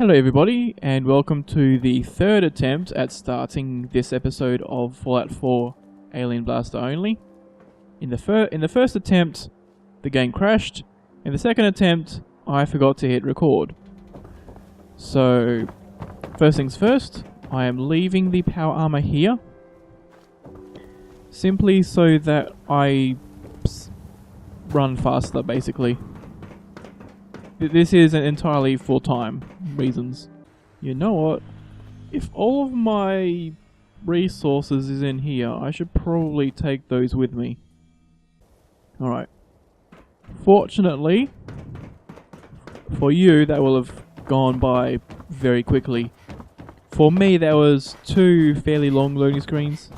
Hello everybody, and welcome to the third attempt at starting this episode of Fallout 4 Alien Blaster Only. In the first attempt, the game crashed. In the second attempt, I forgot to hit record. So, first things first, I am leaving the power armor here, simply so that I run faster, basically. This is entirely for time reasons. You know what? If all of my resources is in here, I should probably take those with me. Alright. Fortunately, for you, that will have gone by very quickly. For me, that was 2 fairly long loading screens.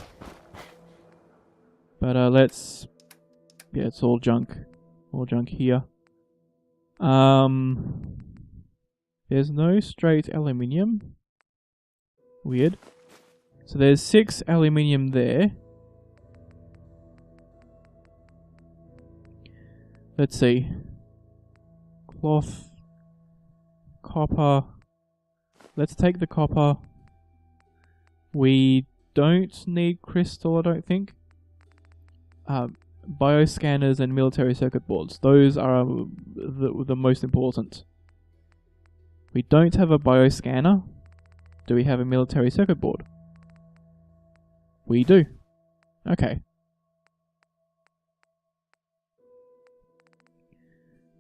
But let's... yeah, it's all junk. All junk here. There's no straight aluminium. Weird. So there's 6 aluminium there. Let's see. Cloth. Copper. Let's take the copper. We don't need crystal, I don't think. Bioscanners and military circuit boards. Those are the most important. We don't have a bioscanner. Do we have a military circuit board? We do. Okay.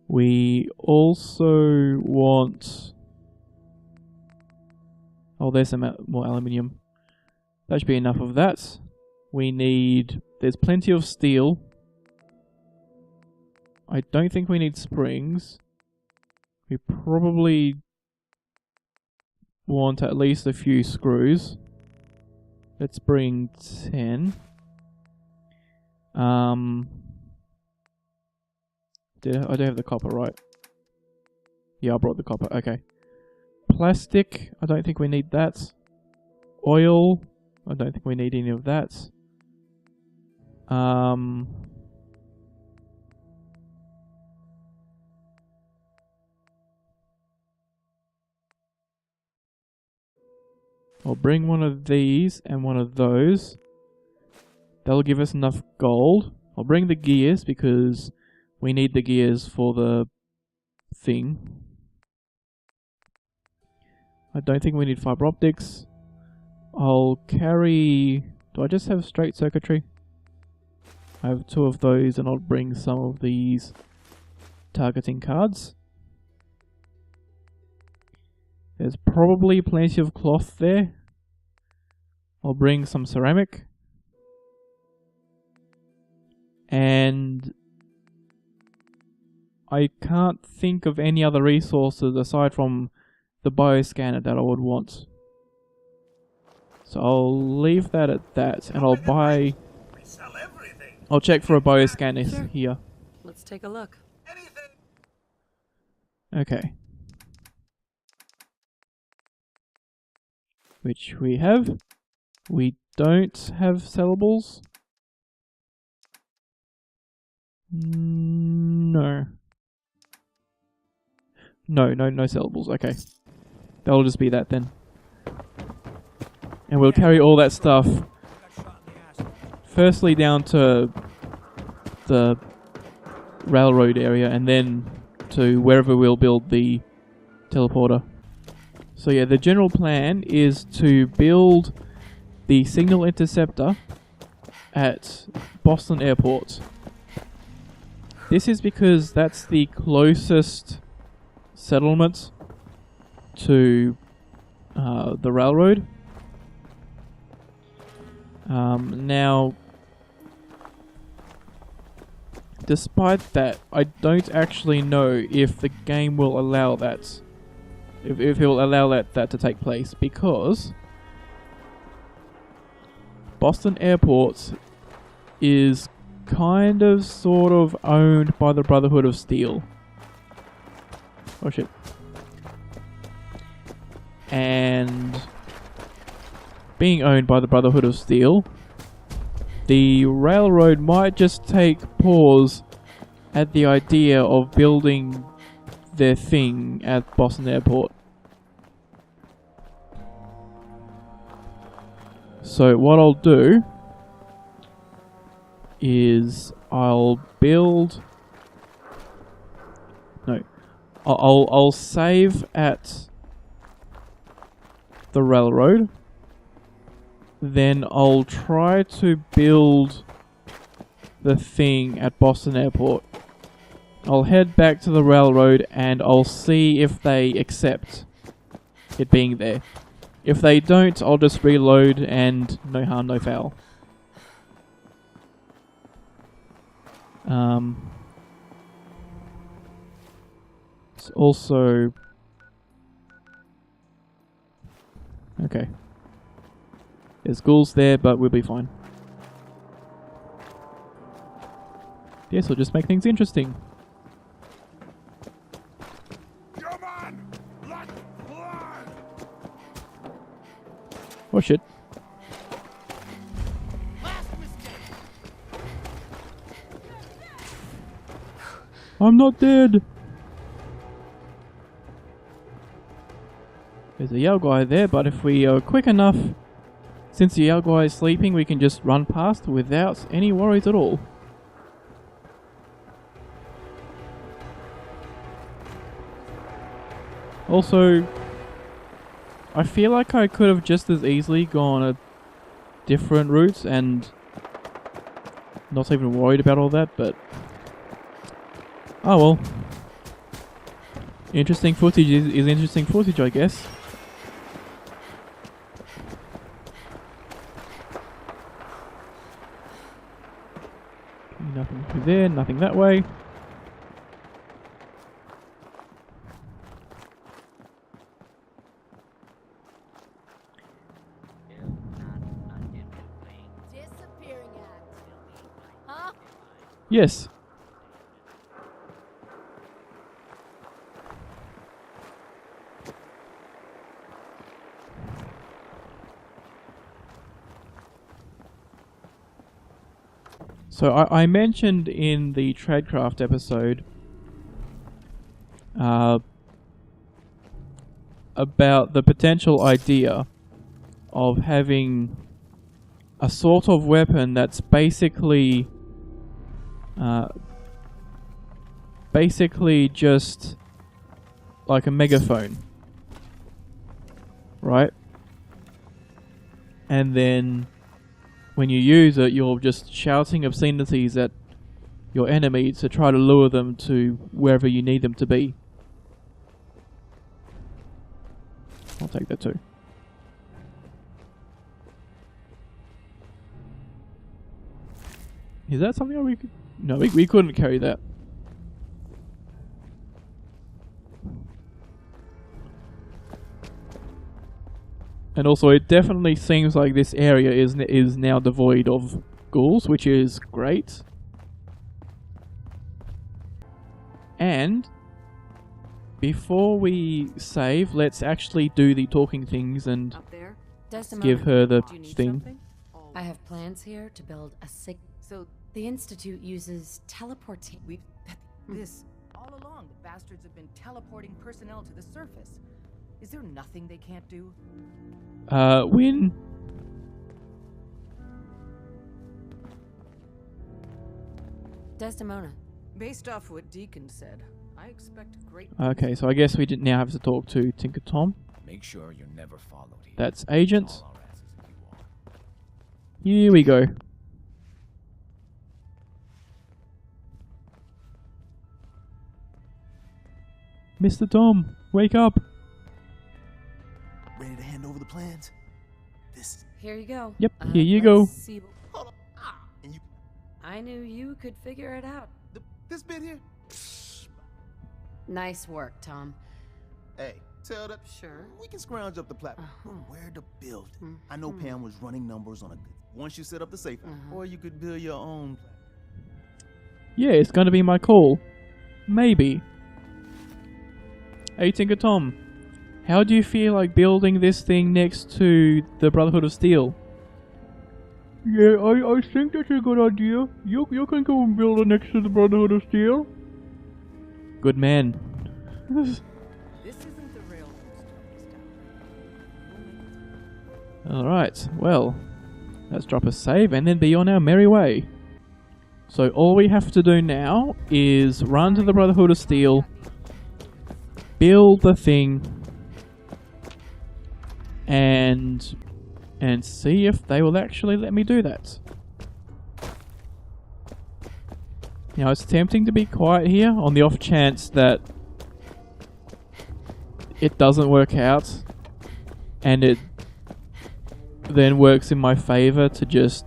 We also want... oh, there's some more aluminium. That should be enough of that. We need... there's plenty of steel. I don't think we need springs. We probably want at least a few screws. Let's bring 10. I do have the copper, right? Yeah, I brought the copper. Okay. Plastic. I don't think we need that. Oil. I don't think we need any of that. I'll bring one of these and one of those. That'll give us enough gold. I'll bring the gears because we need the gears for the thing. I don't think we need fiber optics. I'll carry... do I just have straight circuitry? I have 2 of those, and I'll bring some of these targeting cards. There's probably plenty of cloth there. I'll bring some ceramic. And I can't think of any other resources aside from the bioscanner that I would want. So I'll leave that at that, and I'll buy... I'll check for a bioscanner here. Let's take a look. Okay. Which we have. We don't have sellables. No. No sellables. Okay. That'll just be that then. And we'll carry all that stuff firstly down to the railroad area and then to wherever we'll build the teleporter. So yeah, the general plan is to build the signal interceptor at Boston Airport. This is because that's the closest settlement to the railroad. Now, despite that, I don't actually know if the game will allow that. If it will allow that to take place, because Boston Airport is kind of sort of owned by the Brotherhood of Steel. Oh shit. And being owned by the Brotherhood of Steel, the railroad might just take pause at the idea of building their thing at Boston Airport. So what I'll do is I'll build... No. I'll save at the railroad. Then I'll try to build the thing at Boston Airport. I'll head back to the railroad and I'll see if they accept it being there. If they don't, I'll just reload and no harm, no foul. It's also... Okay. There's ghouls there, but we'll be fine. Yes, we'll just make things interesting. Oh shit. I'm not dead! There's a Yao guy there, but if we are quick enough, since the Yao guy is sleeping, we can just run past without any worries at all. Also, I feel like I could have just as easily gone a different routes and not even worried about all that, but oh well. Interesting footage is interesting footage, I guess. Nothing through there, nothing that way. Yes. So I mentioned in the Tradecraft episode about the potential idea of having a sort of weapon that's basically just like a megaphone, right? And then when you use it, you're just shouting obscenities at your enemies to try to lure them to wherever you need them to be. I'll take that too. Is that something we could... No, we couldn't carry that. And also, it definitely seems like this area is now devoid of ghouls, which is great. And before we save, let's actually do the talking things and give her the thing. I have plans here to build a So the Institute uses teleportation. This all along, the bastards have been teleporting personnel to the surface. Is there nothing they can't do? When? Desdemona. Based off what Deacon said, I expect great... Okay, so I guess we didn't now have to talk to Tinker Tom. Make sure you're never followed here. That's Agent. All our asses if you want. Here we go. Mr. Tom, wake up. Ready to hand over the plans? This. Here you go. Yep, here you go. See. Hold on. And you. I knew you could figure it out. This bit here. Nice work, Tom. Hey, tell that. Sure. We can scrounge up the platform. Where to build it? I know Pam was running numbers on a good. Once you set up the safe, or you could build your own. Yeah, it's gonna be my call. Maybe. Hey Tinker Tom, how do you feel like building this thing next to the Brotherhood of Steel? Yeah, I think that's a good idea. You can go and build it next to the Brotherhood of Steel. Good man. This isn't the railroad story. Alright, well, Let's drop a save and then be on our merry way. So all we have to do now is run to the Brotherhood of Steel, build the thing, and see if they will actually let me do that. Now it's tempting to be quiet here on the off chance that it doesn't work out and it then works in my favor to just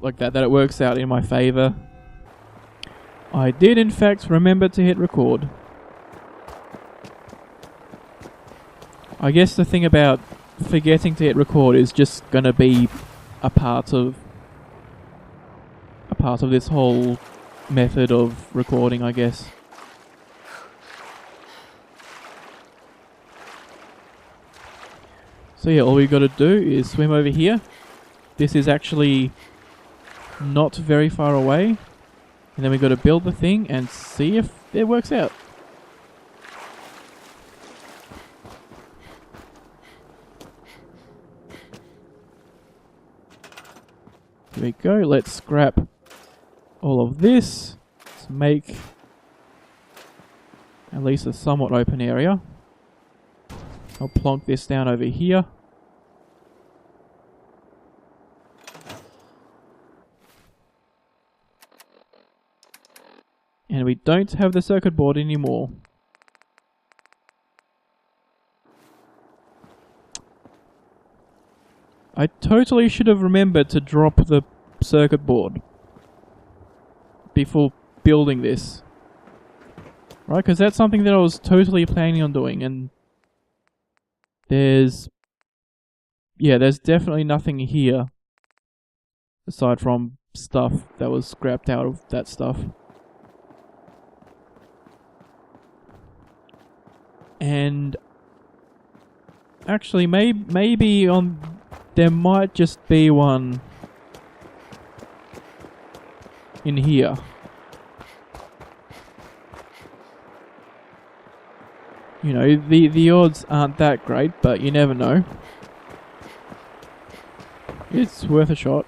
like that it works out in my favor. I did in fact remember to hit record. I guess the thing about forgetting to hit record is just gonna be a part of this whole method of recording, I guess. So yeah, all we got to do is swim over here. This is actually not very far away. And then we got to build the thing and see if it works out. Here we go. Let's scrap all of this. Let's make at least a somewhat open area. I'll plonk this down over here. And we don't have the circuit board anymore. I totally should have remembered to drop the circuit board before building this. Right, because that's something that I was totally planning on doing, and there's definitely nothing here aside from stuff that was scrapped out of that stuff. And actually, maybe there might just be one in here. You know, the odds aren't that great, but you never know. It's worth a shot.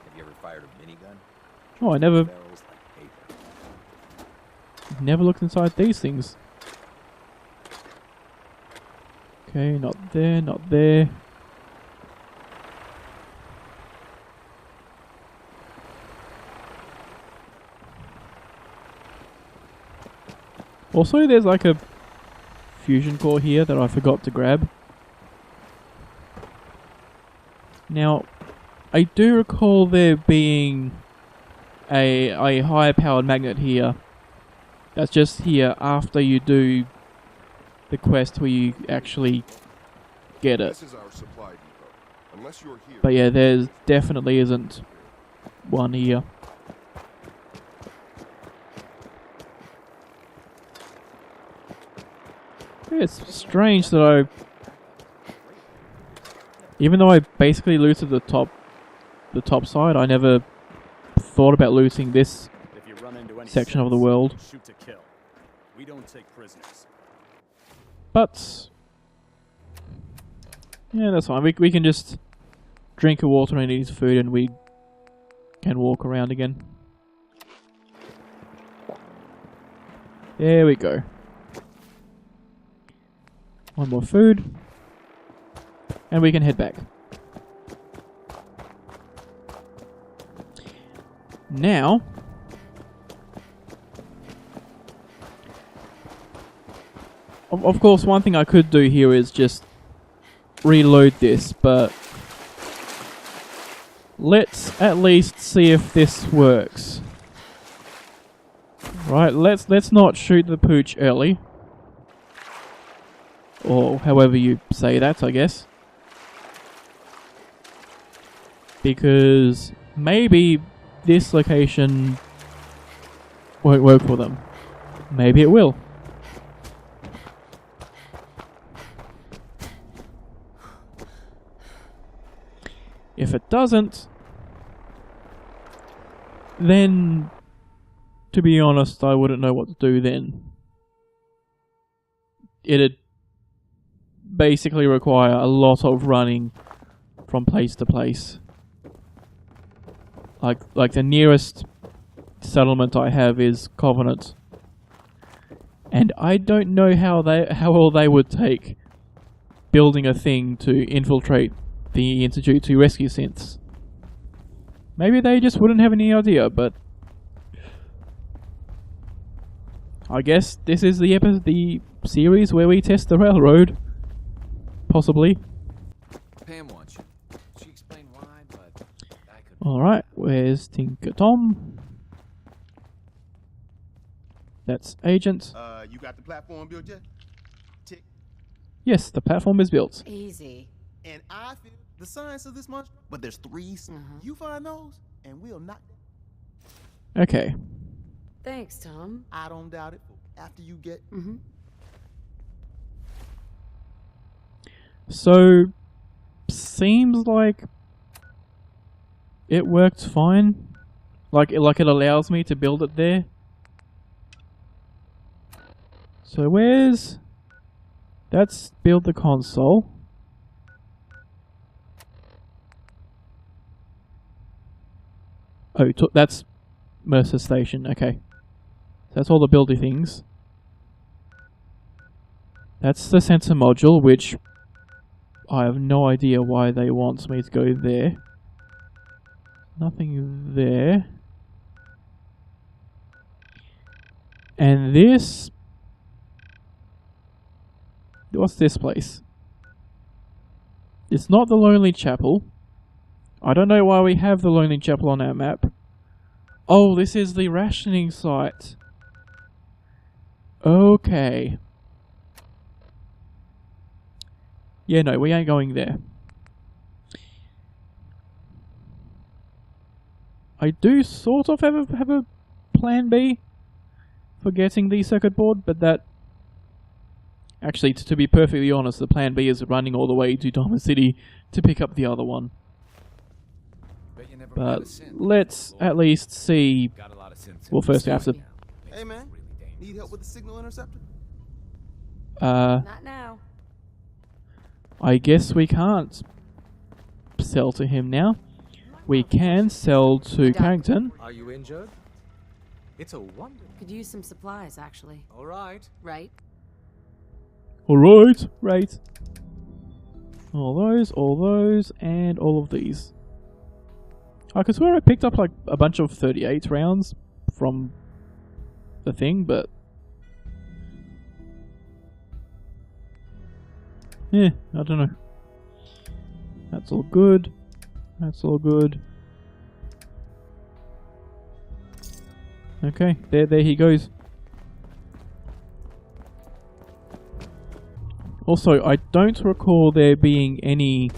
Have you ever fired a minigun? Oh, I never Barrels like paper. never looked inside these things. Okay, not there, not there. Also, there's like a fusion core here that I forgot to grab. Now, I do recall there being a higher powered magnet here. That's just here after you do the quest where you actually get it. This is our supply depot. Unless you're here. But yeah, there definitely isn't one here. It's strange that even though I basically looted the top side, I never thought about looting this If you run into any section of the world. shoot to kill. We don't take prisoners. But yeah, that's fine. We can just drink a water and eat some food, and we can walk around again. There we go. One more food, and we can head back. Now, of course, one thing I could do here is just reload this, but let's at least see if this works. Right, let's not shoot the pooch early. Or however you say that, I guess. Because maybe this location won't work for them. Maybe it will. If it doesn't, then to be honest, I wouldn't know what to do then. It'd basically require a lot of running from place to place. Like the nearest settlement I have is Covenant, and I don't know how well they would take building a thing to infiltrate the Institute to rescue synths. Maybe they just wouldn't have any idea, but I guess this is the series where we test the railroad. Possibly. Pam wants you. She explained why, but I could. Alright, where's Tinker Tom? That's Agent. You got the platform built yet? Tick. Yes, the platform is built. Easy. And I feel the science of this monster, but there's 3. You find those, and we'll knock them. Okay. Thanks, Tom. I don't doubt it. After you get... So, seems like it worked fine. Like it allows me to build it there. So where's... That's build the console. Oh, that's Mercer Station, okay. So that's all the buildy things. That's the sensor module, which I have no idea why they want me to go there. Nothing there. And this... What's this place? It's not the Lonely Chapel. I don't know why we have the Lonely Chapel on our map. Oh, this is the rationing site. Okay. Yeah, no, we ain't going there. I do sort of have a plan B for getting the circuit board, but that... Actually, to be perfectly honest, the plan B is running all the way to Diamond City to pick up the other one. But let's at least see... Well, first we have to... Hey man, need help with the signal interceptor? Not now. I guess we can't sell to him now. We can sell to Carrington. Are you injured? It's a wonder. Could use some supplies, actually. All right. Right? Alright, right. All those, and all of these. I could swear I picked up like a bunch of 38 rounds from the thing, but... Yeah, I don't know. That's all good. That's all good. Okay, there he goes. Also, I don't recall there being any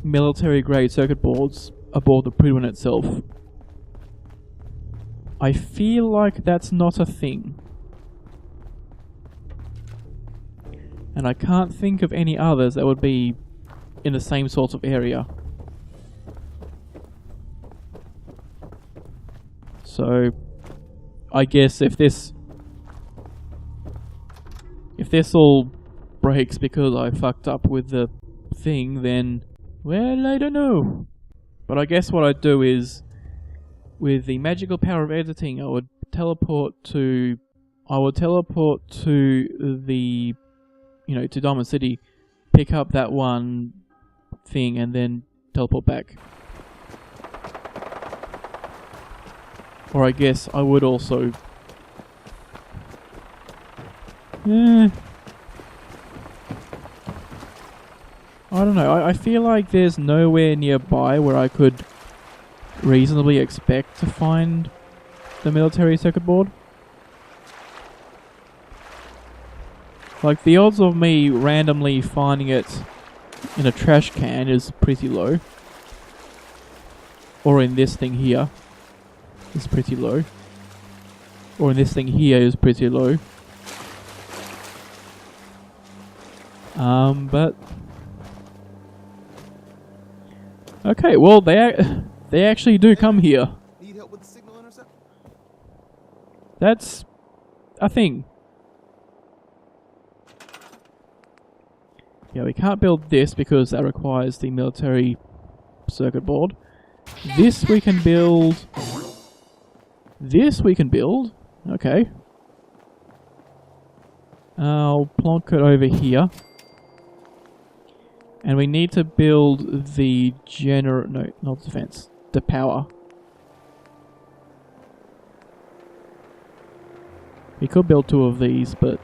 military-grade circuit boards aboard the Prudent itself. I feel like that's not a thing. And I can't think of any others that would be in the same sort of area. So, I guess if this all breaks because I fucked up with the thing, then, well, I don't know. But I guess what I'd do is, with the magical power of editing, I would teleport to the, to Diamond City, pick up that one thing, and then teleport back. Or I guess I would also... I don't know, I feel like there's nowhere nearby where I could reasonably expect to find the military circuit board. Like, the odds of me randomly finding it in a trash can is pretty low. Or in this thing here is pretty low. Or in this thing here is pretty low. But... Okay, well, they actually do come here. Need help with the signal interceptor? That's a thing. Yeah, we can't build this because that requires the military circuit board. This we can build. This we can build. Okay. I'll plonk it over here. And we need to build the no, not defense. The power. We could build 2 of these, but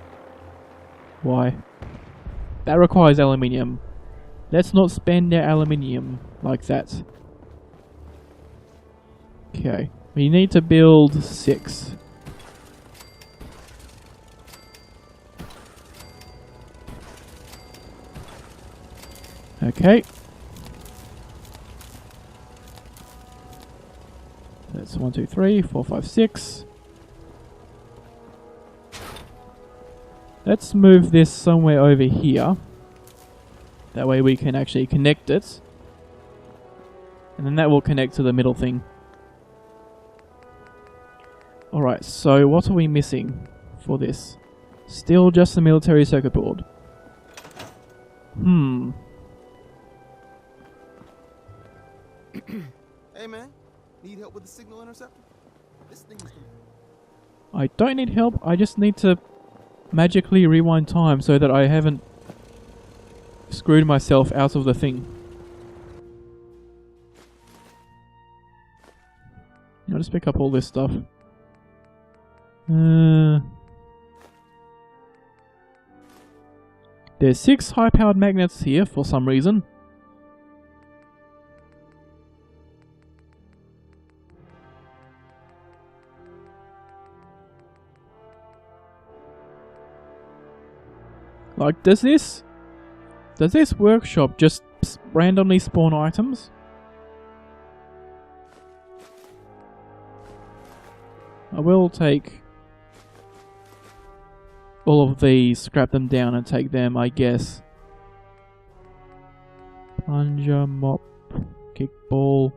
why? That requires aluminium. Let's not spend our aluminium like that. Okay. We need to build 6. Okay. That's 1, 2, 3, 4, 5, 6. Let's move this somewhere over here. That way we can actually connect it. And then that will connect to the middle thing. Alright, so what are we missing for this? Still just the military circuit board. Hey man, need help with the signal interceptor? This thing is... I don't need help, I just need to magically rewind time so that I haven't screwed myself out of the thing. I'll just pick up all this stuff. There's 6 high-powered magnets here for some reason. Like, does this workshop just randomly spawn items? I will take all of these, scrap them down and take them, I guess. Plunger, mop, kickball.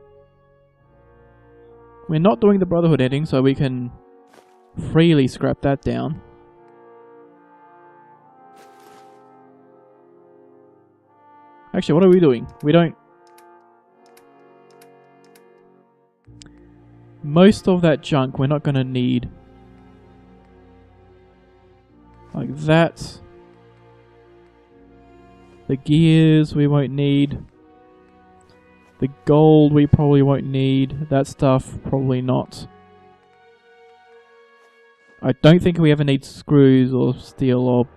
We're not doing the Brotherhood ending, so we can freely scrap that down. Actually, what are we doing? We don't... Most of that junk we're not going to need. Like that. The gears we won't need. The gold we probably won't need. That stuff, probably not. I don't think we ever need screws or steel or...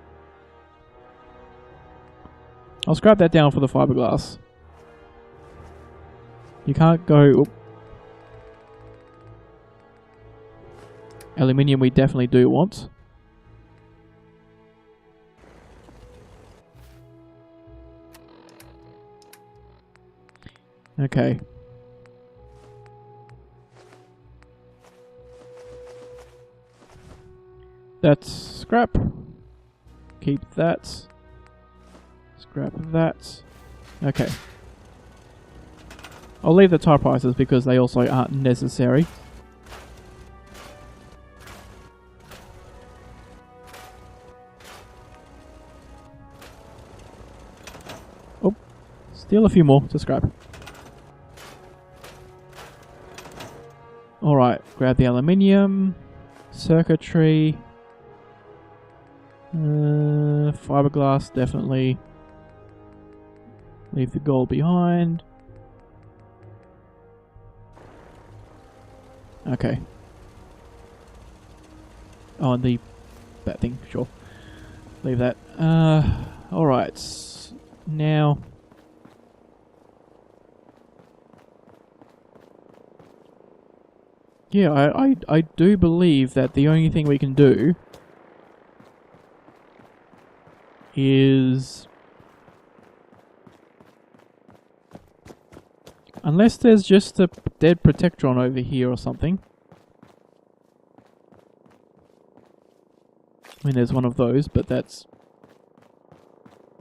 I'll scrap that down for the fiberglass. You can't go... Oop. Aluminium we definitely do want. Okay. That's scrap. Keep that. Scrap that. Okay. I'll leave the typewriters because they also aren't necessary. Oh, steal a few more to scrap. Alright, grab the aluminium, circuitry, fiberglass definitely. Leave the gold behind. Okay. Oh, and that thing, sure. Leave that. Alright. Now... Yeah, I do believe that the only thing we can do is... Unless there's just a dead Protectron over here or something. I mean, there's one of those, but that's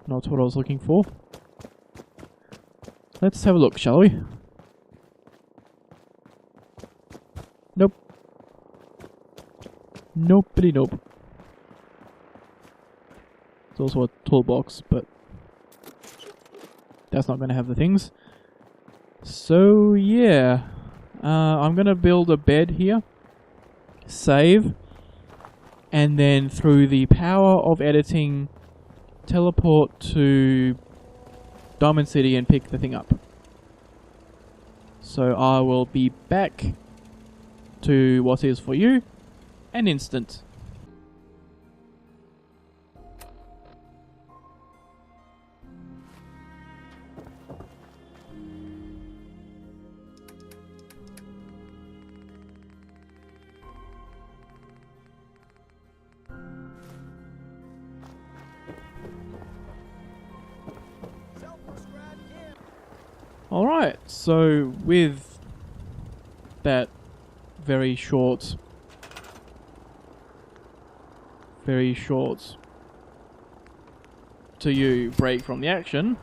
not what I was looking for. Let's have a look, shall we? Nope. Nopey nope. It's also a toolbox, but that's not going to have the things. So yeah, I'm going to build a bed here, save, and then through the power of editing, teleport to Diamond City and pick the thing up. So I will be back to what is for you an instant. Alright, so with that very short to you break from the action,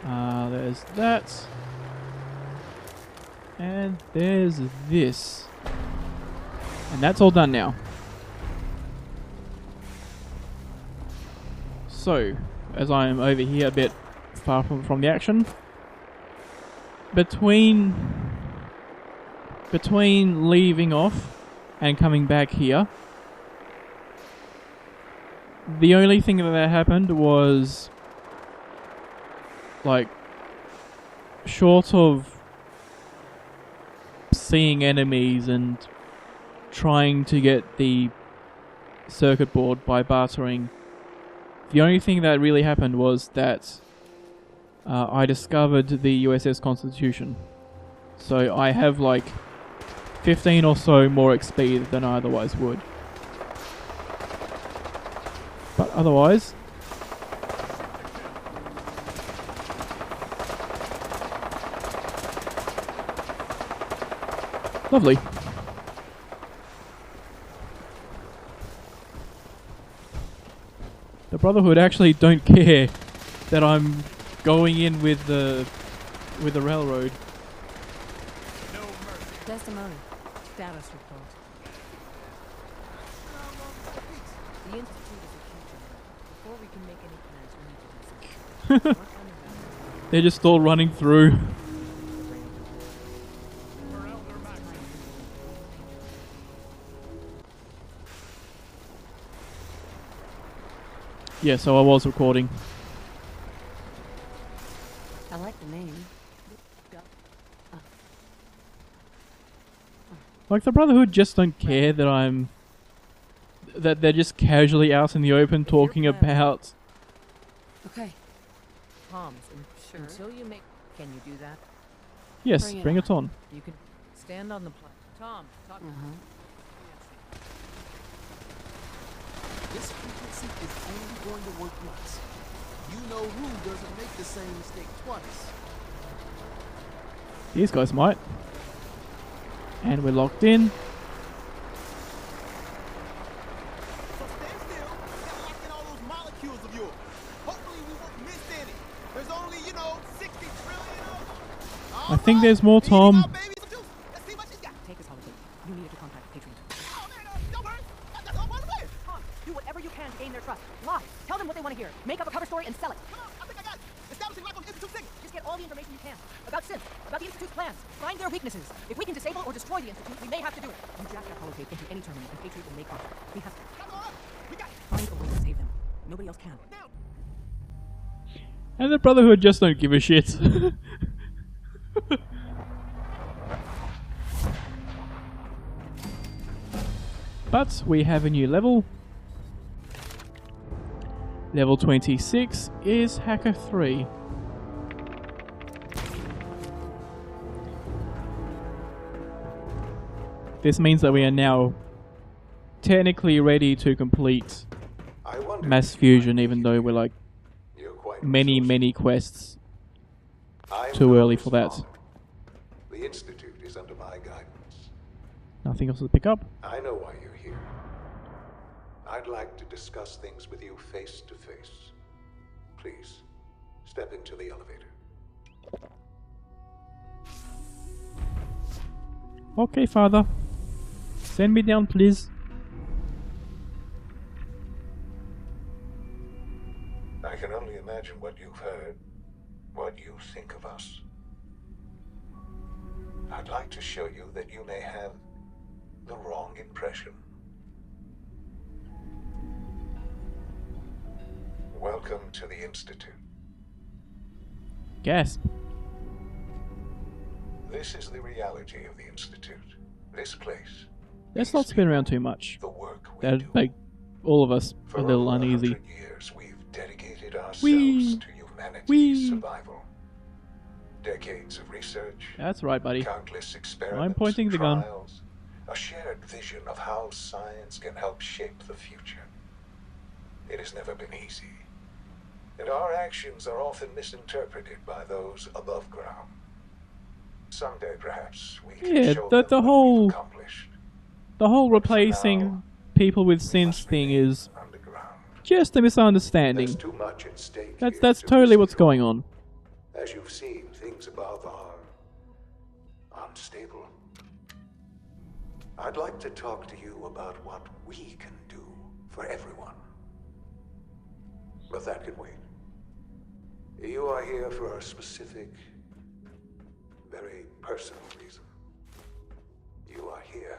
there's that, and there's this, and that's all done now. So, as I am over here a bit far from the action, between leaving off and coming back here, the only thing that happened was, like, short of seeing enemies and trying to get the circuit board by bartering, the only thing that really happened was that I discovered the USS Constitution. So I have like 15 or so more XP than I otherwise would. But otherwise, lovely. The Brotherhood actually don't care that I'm going in with the railroad. Testimony. Status report. The Institute is a future. Before we can make any plans, we need to do something. They're just all running through. Yeah, so I was recording. I like the name. Like, the Brotherhood just don't care that that they're just casually out in the open talking about... Okay. Comms, until you make... Can you do that? Yes, bring it on. You can stand on the Tom, talk... This frequency is only going to work once. You know who doesn't make the same mistake twice. These guys might. And we're locked in. So stand still and lock in all those molecules of yours. Hopefully we won't miss any. There's only, 60 trillion of them. I think there's more, Tom. Let's see what she's got. Take this holiday. You needed to contact Patriot. Oh, man, don't worry. That's all one way. Tom, do whatever you can to gain their trust. Lie. Tell them what they want to hear. Make up a cover story and sell it. Come on, I think I got it. Establishing lock on Institute signal. Just get all the information you can. About Synth, about the Institute's plans. Find their weaknesses. If we can disable or destroy the Institute, we may have to do it. You jack that holotape into any terminal and Patriot will make contact. We have to. Come on. We got it. Find a way to save them. Nobody else can. Now. And the Brotherhood just don't give a shit. But we have a new level. Level 26 is Hacker 3. This means that we are now technically ready to complete mass fusion, even though we're like many quests too early for that. The Institute is under my guidance. Nothing else to pick up. I know why you're here. I'd like to discuss things with you face to face. Please, step into the elevator. Okay, Father. Send me down, please. I can only imagine what you've heard, what you think of us. I'd like to show you that you may have the wrong impression. Welcome to the Institute. Gasp. This is the reality of the Institute. This place. Let's not spin around too much. The work we That'd do. make all of us For a little over uneasy. 100 years, we've dedicated ourselves Whee! to humanity's Whee! survival. Decades of research, That's right, buddy. countless experiments, I'm pointing the gun. trials, a shared vision of how science can help shape the future. It has never been easy, and our actions are often misinterpreted by those above ground. Someday, perhaps, we can Yeah, show the them what whole- we've accomplished The whole But for replacing now, people with we synths must thing remain is underground. just a misunderstanding. There's too much at stake That's here to totally what's risk. going on. As you've seen, things above are unstable. I'd like to talk to you about what we can do for everyone. But that can wait. You are here for a specific, very personal reason. You are here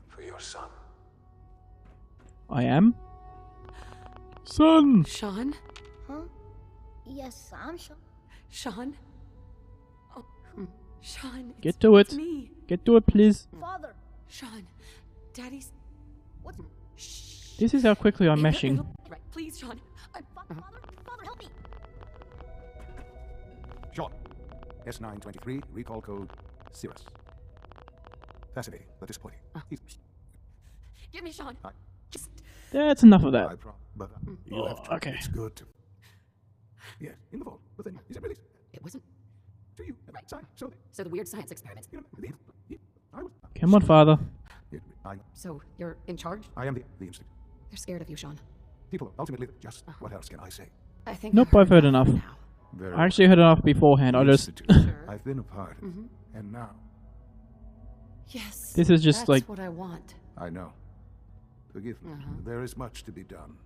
for your son. I am. Son! Sean? Huh? Yes, I'm sure. Sean? Oh, Sean, Get it's to it. me. Get to it, please. Father, Sean, Daddy's... what's... Shh. This is how quickly I'm It'll- meshing. it'll- Right, please, Sean. Father, help me! Sean. S923, recall code Cirrus. Fascinating, but disappointing. Give me Sean. I- Just... That's enough of that. But you have to. Okay. It's good. Yes, in the vault, but then is it released It wasn't... to you? Right. So So the weird science experiments. I was. Come on, father. So you're in charge? I am the instinct. They're scared of you, Sean. People ultimately just what else can I say? I think Nope, I've heard enough. now. Very I actually heard enough beforehand. I just... Sure. I've been a part, and now Yes. This is just that's like- what I want. I know. Forgive me. There is much to be done.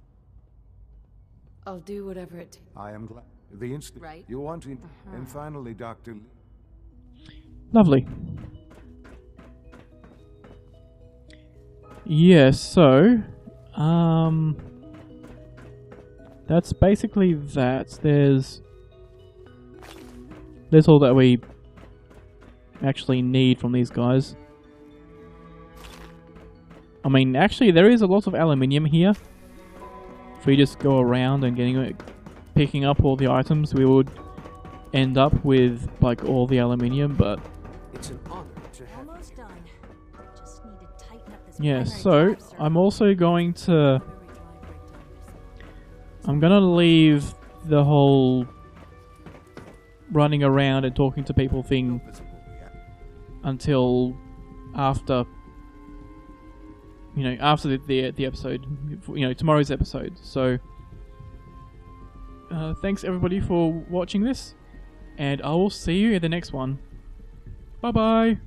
I'll do whatever it takes. I am glad. The instant Right. you want to, and finally, Doctor. Lovely. Yeah, so... That's basically that. There's all that we actually need from these guys. I mean, actually, there is a lot of aluminium here. If we just go around and picking up all the items, we would end up with like all the aluminium. But It's an honor to have you. Almost done. Just need to tighten up this yeah, primary so drive circuit. I'm also going to. I'm gonna leave the whole running around and talking to people thing until after, after the episode, tomorrow's episode. So, thanks everybody for watching this, and I will see you in the next one. Bye bye.